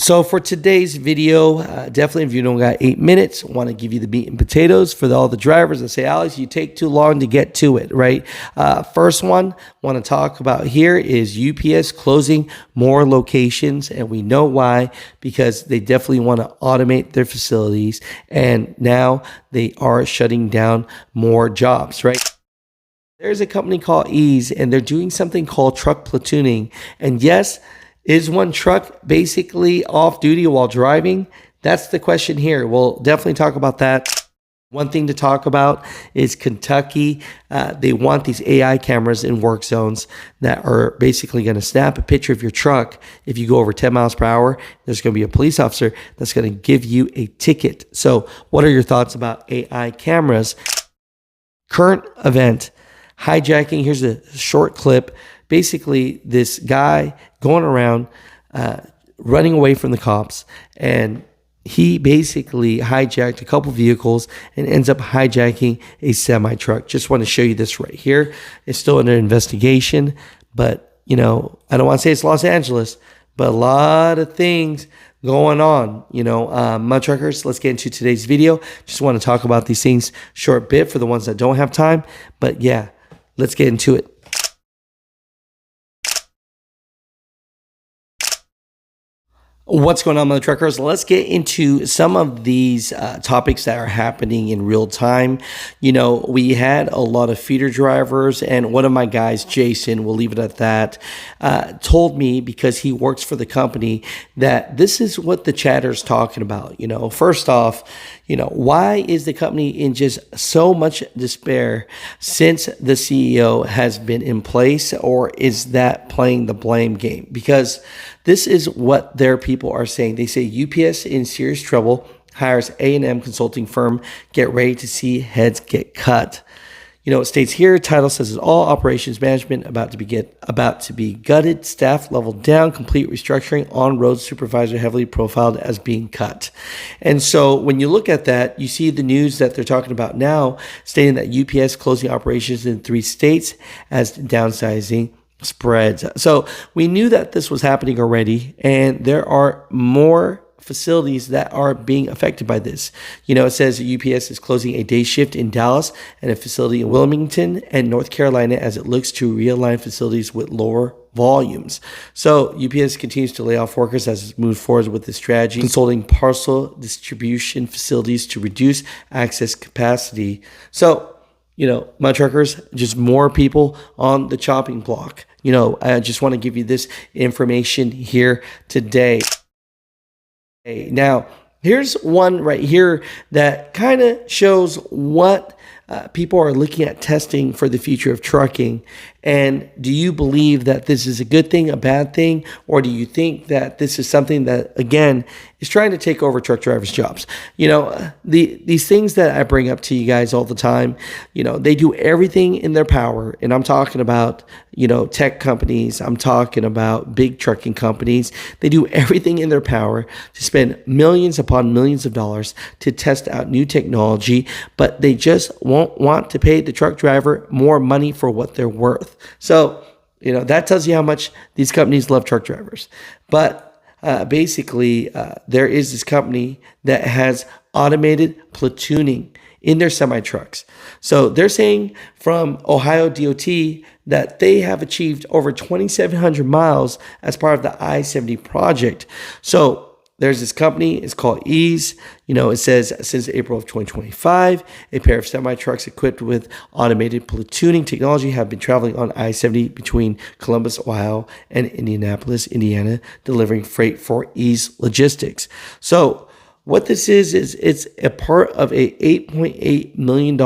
So for today's video, definitely if you don't got 8 minutes, want to give you the meat and potatoes for all the drivers that say, Alex, you take too long to get to it, right? First one want to talk about here is UPS closing more locations, and we know why, because they definitely want to automate their facilities, and now they are shutting down more jobs, right? There's a company called Ease, and they're doing something called truck platooning, and yes, is one truck basically off duty while driving? That's the question here. We'll definitely talk about that. One thing to talk about is Kentucky. They want these AI cameras in work zones that are basically going to snap a picture of your truck. If you go over 10 miles per hour, there's going to be a police officer that's going to give you a ticket. So what are your thoughts about AI cameras? Current event, hijacking. Here's a short clip. Basically, this guy going around running away from the cops, and he basically hijacked a couple vehicles and ends up hijacking a semi-truck. Just want to show you this right here. It's still under investigation, but you know, I don't want to say it's Los Angeles, but a lot of things going on, you know. Mud truckers, let's get into today's video. Just want to talk about these things short bit for the ones that don't have time, but yeah, let's get into it. What's going on, Mutha truckers? Let's get into some of these topics that are happening in real time. You know, we had a lot of feeder drivers, and one of my guys, Jason, we'll leave it at that, told me, because he works for the company, that this is what the chatter's talking about. You know, first off, you know, why is the company in just so much despair since the CEO has been in place, or is that playing the blame game? Because this is what their people are saying. They say UPS in serious trouble, hires A&M consulting firm, get ready to see heads get cut. You know, it states here, title says it's all operations management about to be gutted, staff level down, complete restructuring, on-road supervisor heavily profiled as being cut. And so when you look at that, you see the news that they're talking about now, stating that UPS closing operations in 3 states as downsizing spreads. So we knew that this was happening already, and there are more facilities that are being affected by this. You know, it says UPS is closing a day shift in Dallas and a facility in Wilmington and North Carolina as it looks to realign facilities with lower volumes. So UPS continues to lay off workers as it moves forward with this strategy, consulting parcel distribution facilities to reduce access capacity. So, you know, my truckers, just more people on the chopping block. You know, I just want to give you this information here today. Now, here's one right here that kind of shows what people are looking at testing for the future of trucking. And do you believe that this is a good thing, a bad thing, or do you think that this is something that, again, is trying to take over truck drivers' jobs? You know, these things that I bring up to you guys all the time, you know, they do everything in their power. And I'm talking about, you know, tech companies. I'm talking about big trucking companies. They do everything in their power to spend millions upon millions of dollars to test out new technology, but they just won't want to pay the truck driver more money for what they're worth. So, you know, that tells you how much these companies love truck drivers. But basically, there is this company that has automated platooning in their semi-trucks. So they're saying from Ohio DOT that they have achieved over 2,700 miles as part of the I-70 project. So there's this company, it's called Ease. You know, it says since April of 2025, a pair of semi-trucks equipped with automated platooning technology have been traveling on I-70 between Columbus, Ohio and Indianapolis, Indiana, delivering freight for Ease Logistics. So what this is it's a part of a $8.8 million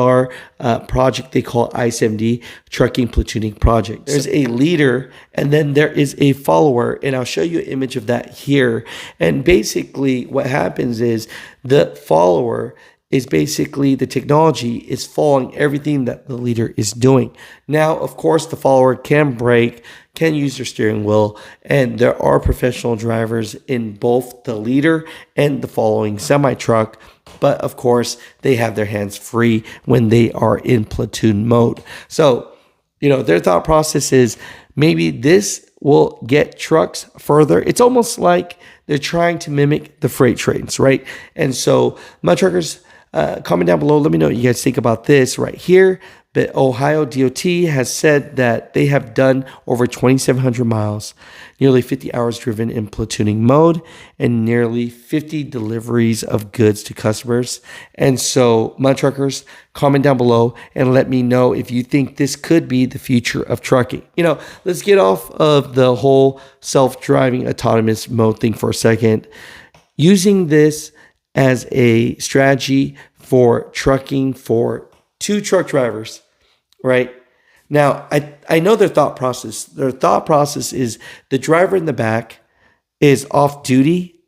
project they call I-70 Trucking Platooning Project. There's a leader, and then there is a follower, and I'll show you an image of that here. And basically what happens is the follower is basically the technology is following everything that the leader is doing. Now, of course, the follower can brake, can use their steering wheel, and there are professional drivers in both the leader and the following semi-truck. But of course, they have their hands free when they are in platoon mode. So, you know, their thought process is maybe this will get trucks further. It's almost like They're trying to mimic the freight trains, right? And so my truckers, comment down below. Let me know what you guys think about this right here. But Ohio DOT has said that they have done over 2,700 miles, nearly 50 hours driven in platooning mode, and nearly 50 deliveries of goods to customers. And so, my truckers, comment down below and let me know if you think this could be the future of trucking. Let's get off of the whole self-driving autonomous mode thing for a second. Using this as a strategy for trucking for two truck drivers, right? Now, I know their thought process. Their thought process is the driver in the back is off duty,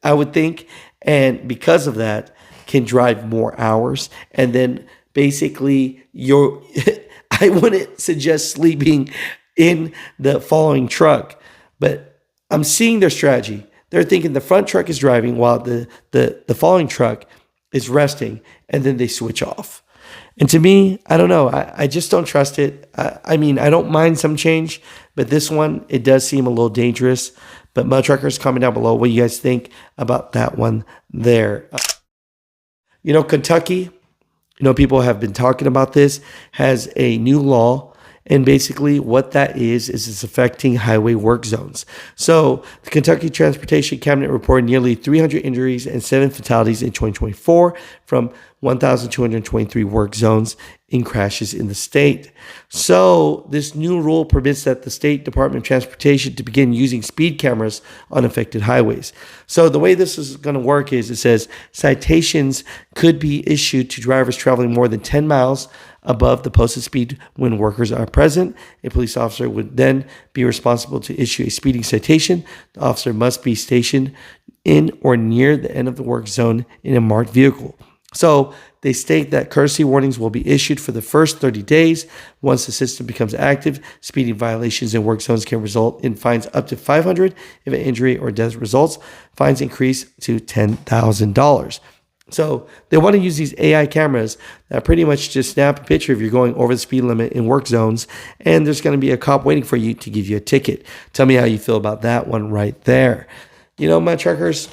I would think, and because of that, can drive more hours. And then basically, I wouldn't suggest sleeping in the following truck, but I'm seeing their strategy. They're thinking the front truck is driving while the following truck is resting, and then they switch off. And to me, I don't know. I just don't trust it. I mean, I don't mind some change, but this one, it does seem a little dangerous. But my truckers, comment down below what you guys think about that one there. Kentucky, people have been talking about this, has a new law. And basically what that is it's affecting highway work zones. So the Kentucky Transportation Cabinet reported nearly 300 injuries and 7 fatalities in 2024 from 1,223 work zones in crashes in the state. So this new rule permits that the State Department of Transportation to begin using speed cameras on affected highways. So the way this is going to work is it says citations could be issued to drivers traveling more than 10 miles above the posted speed when workers are present. A police officer would then be responsible to issue a speeding citation. The officer must be stationed in or near the end of the work zone in a marked vehicle. So they state that courtesy warnings will be issued for the first 30 days. Once the system becomes active, speeding violations in work zones can result in fines up to $500. If an injury or death results, fines increase to $10,000. So they want to use these AI cameras that pretty much just snap a picture if you're going over the speed limit in work zones, and there's going to be a cop waiting for you to give you a ticket. Tell me how you feel about that one right there. My truckers,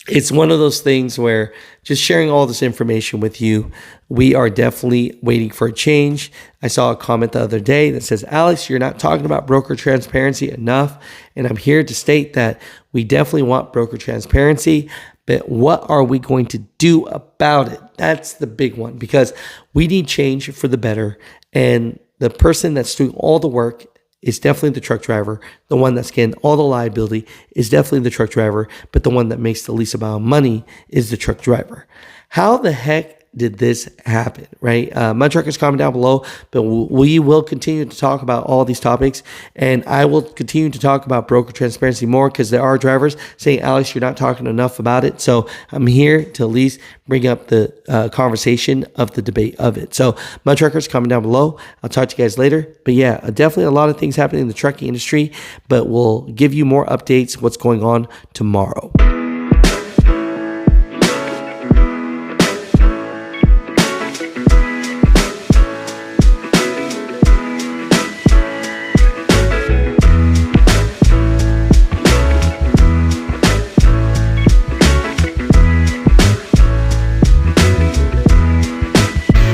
it's one of those things where just sharing all this information with you, we are definitely waiting for a change. I saw a comment the other day that says, Alex, you're not talking about broker transparency enough. And I'm here to state that we definitely want broker transparency. But what are we going to do about it? That's the big one, because we need change for the better. And the person that's doing all the work is definitely the truck driver. The one that's getting all the liability is definitely the truck driver. But the one that makes the least amount of money is the truck driver. How the heck did this happen, right? My truckers, comment down below, but we will continue to talk about all these topics, and I will continue to talk about broker transparency more, because there are drivers saying, Alex, you're not talking enough about it. So I'm here to at least bring up the conversation of the debate of it. So my truckers, comment down below. I'll talk to you guys later. But yeah, definitely a lot of things happening in the trucking industry, but we'll give you more updates, what's going on tomorrow.